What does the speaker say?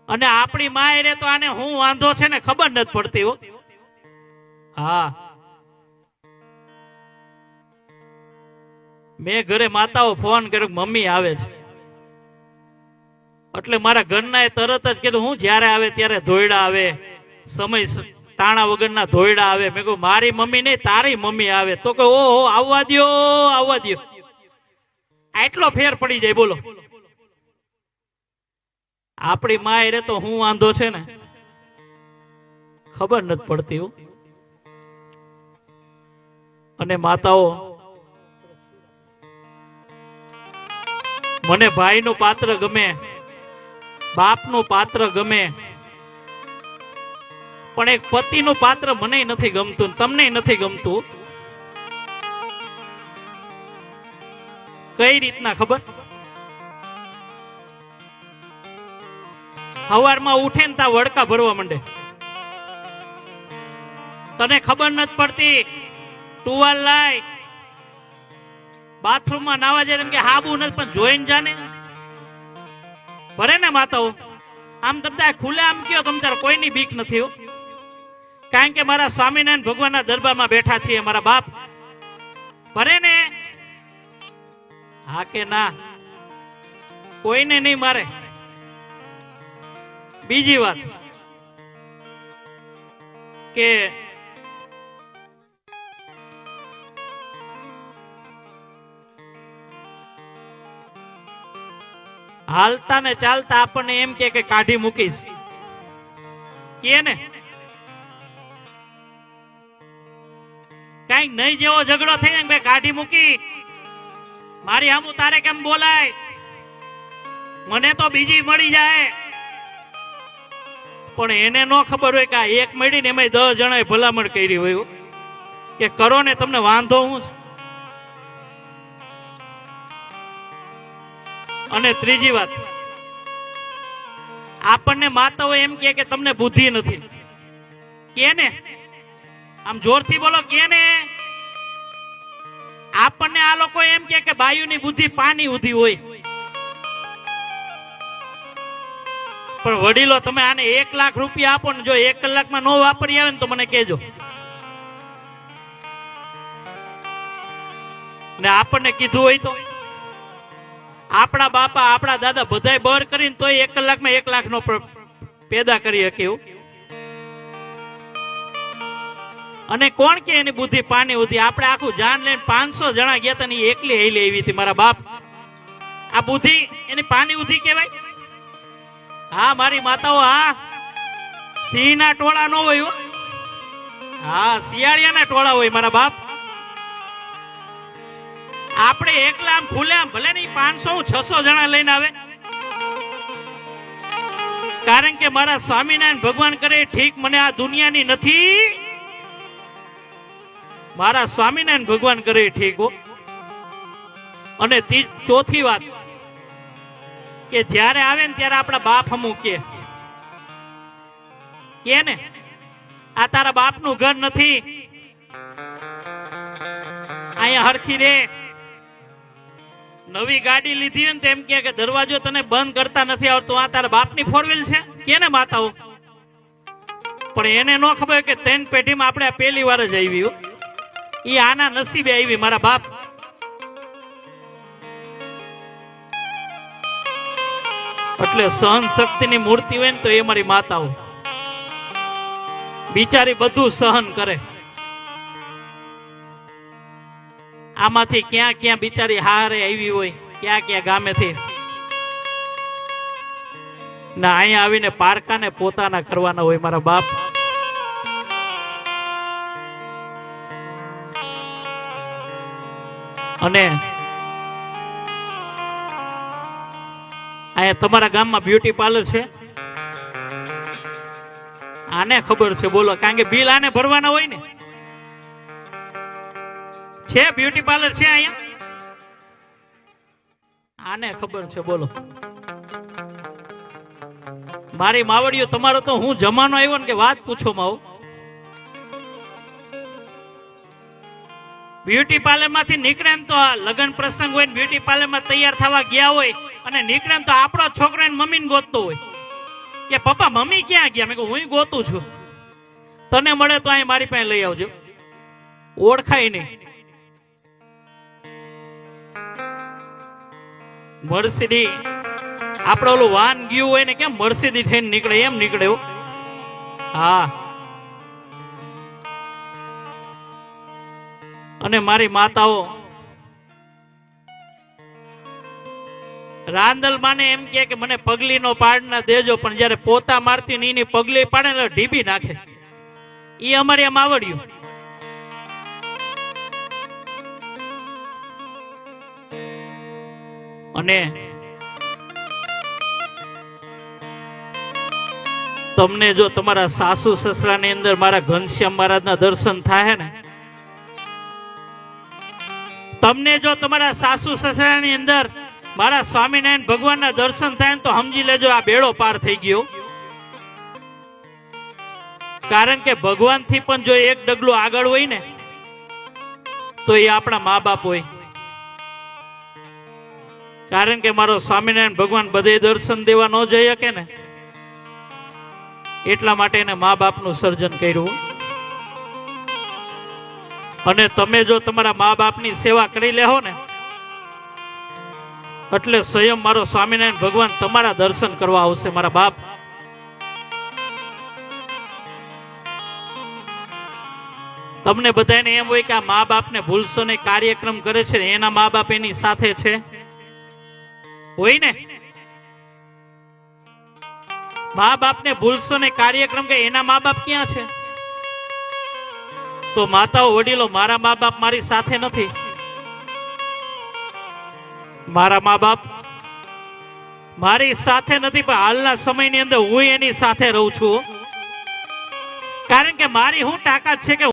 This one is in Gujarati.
અને આપણી માય રે તો આને હું વાંધો છે ને ખબર નથી પડતી હો. હા, મેં ઘરે માતાઓ ફોન કર્યો મમ્મી આવે છે એટલે મારા ઘરના તરત જ કીધું હું જ્યારે આવે ત્યારે ધોયડા આવે, સમય ટાણા વગરના ધોયડા આવે. મેં કહ્યું મારી મમ્મી નહીં તારી મમ્મી આવે. તો કે ઓહો આવવા દ્યો આવવા દ્યો. આટલો ફેર પડી જાય બોલો. આપણી માય રે તો હું વાંધો છે ને ખબર નથી પડતી હો. અને માતાઓ, મને ભાઈનું પાત્ર ગમે, બાપનું પાત્ર ગમે, પણ એક પતિનું પાત્ર મને નથી ગમતું, તમને નથી ગમતું. કઈ રીતના ખબર? સવારમાં ઉઠે ને તા વડકા ભરવા માંડે. તને ખબર નથી પડતી, ટુવાલ લાય, બાથરૂમમાં નાવા જાય કે હાબુ નથી પણ જોઈને જાને ભરે ને માતાઓ. આમ તમને ખુલે આમ કયો તમ તારે કોઈની બીક નથી હો. કારણ કે મારા સ્વામિનારાયણ ભગવાનના દરબારમાં બેઠા છીએ, મારા બાપ ભરે ને. હા કે ના? કોઈને નહીં મારે. બીજી વાત કે હાલતા ને ચાલતા આપણને એમ કે કાઢી મૂકીશ કે ને કઈક નહીં જેવો ઝઘડો થઈ જાય કાઢી મૂકી, મારી હામુ તારે કેમ બોલાય, મને તો બીજી મળી જાય. પણ એને નો ખબર હોય કે આ એક મળીને એમાં 10 જણાએ ભલામણ કરી હોય કે કરો ને તમને વાંધો હું છે. અને ત્રીજી વાત, આપણને માતાઓ એમ કે તમને બુદ્ધિ નથી કે ને, આમ જોરથી બોલો કે ને. આપણને આ લોકો એમ કે બાયુની બુદ્ધિ પાણી ઉધી હોય, પણ વડીલો તમે આને 1 લાખ રૂપિયા આપો ને જો 1 કલાકમાં નો વાપરી આવે ને તો મને કહેજો. ને આપણને કીધું હોય તો આપણા બાપા આપણા દાદા બધાય બર કરીને તોય 1 કલાકમાં 1 લાખ નો પેદા કરી શકે. અને કોણ કે એની બુદ્ધિ પાણી ઉધી? આપણે આખું જાન લઈને 500 જણા ગયા હતા ને એકલી હેલી આવી હતી મારા બાપ. આ બુદ્ધિ એની પાણી ઉધી કહેવાય? હા મારી માતાઓ, હા સિંહના ટોળા નો હોય, હા શિયાળિયાના ટોળા હોય મારા બાપ. આપણે એકલા આમ ખુલે આમ ભલે નહીં 500 600 જણા લઈને આવે. કારણ કે મારા સ્વામિનારાયણ ભગવાન કરે ઠીક મને આ દુનિયાની નથી, મારા સ્વામિનારાયણ ભગવાન કરે ઠીક હો. અને ચોથી વાત કે જ્યારે આવે ને ત્યારે આપણા બાપ હમું કે ને આ તારા બાપનું ઘર નથી, અહીંયા હરખી રે. નવી ગાડી લીધી હોય ને તેમ કે દરવાજો તને બંધ કરતા નથી આવડતો, આ તારા બાપની 4 વ્હીલ છે કે ને માતાઓ. પણ એને નો ખબર કે 3 પેઢીમાં આપણે પહેલી વાર જ આવી, એ આના નસીબે આવી મારા બાપ. એટલે સહન શક્તિની મૂર્તિ હોય ને તો એ મારી માતાઓ બિચારી બધું સહન કરે. આમાંથી ક્યાં ક્યાં બિચારી હારે આવી હોય, ક્યાં ક્યાં ગામેથી ના અહીંયા આવીને પારકાને પોતાના કરવાના હોય મારા બાપ. અને અહીંયા તમારા ગામમાં બ્યુટી પાર્લર છે? આને ખબર છે બોલો, કારણ કે બિલ આને ભરવાના હોય ને. છે બ્યુટી પાર્લર છે અહીંયા? આને ખબર છે બોલો. મારી માવડીઓ, તમારો તો હું જમાનો આવ્યો ને કે વાત પૂછો માં. બ્યુટી પાર્લર માંથી નીકળે ને તો લગ્ન પ્રસંગ હોય ને બ્યુટી પાર્લર માં તૈયાર થવા ગયા હોય અને નીકળે ને તો આપણો છોકરો મમ્મી ને ગોતતો હોય. કે પપ્પા મમ્મી ક્યાં ગયા? મેં કહ્યું હું ગોતું છું. તને મળે તો અહીં મારી પાસે લઈ આવજો. ઓળખાય નહીં. મર્સિડી આપણે ઓલું વાન ગયું હોય ને કેમ મર્સિડી થઈને નીકળે એમ નીકળ્યો. હા. અને મારી માતાઓ રાંદલ માને એમ કે મને પગલી નો પાડના દેજો, પણ જયારે પોતા મારતી ને એની પગલી પાડે ને ઢીબી નાખે. એ અમારે એમ આવડ્યું. અને તમને જો તમારા સાસુ સસરા ની અંદર મારા ઘનશ્યામ મહારાજના દર્શન થાય ને, તમને જો તમારા સાસુ સસરા ની અંદર મારા સ્વામિનારાયણ ભગવાનના દર્શન થાય તો સમજી લેજો આ બેડો પાર થઈ ગયો. કારણ કે ભગવાન થી પણ જો એક ડગલું આગળ હોય ને તો એ આપણા મા બાપ હોય. કારણ કે મારો સ્વામિનારાયણ ભગવાન બધે દર્શન દેવા ન જઈ શકે ને, એટલા માટે એને મા બાપનું સર્જન કર્યું. અને તમે જો તમારા મા બાપની સેવા કરી લેહો ને એટલે સ્વયં મારો સ્વામિનારાયણ ભગવાન તમારા દર્શન કરવા આવશે. મારા બાપ તમને બધાને એમ હોય કે આ મા બાપને ભૂલશો ને કાર્યક્રમ કરે છે એના મા બાપ એની સાથે છે, હોય ને? મા બાપને ભૂલશો ને કાર્યક્રમ કે એના મા બાપ ક્યાં છે? તો માતાઓ વડીલો, મારા મા બાપ મારી સાથે નથી. મારા મા બાપ મારી સાથે નથી, પણ હાલના સમયની અંદર હું એની સાથે રહું છું. કારણ કે મારી હું તાકાત છે કે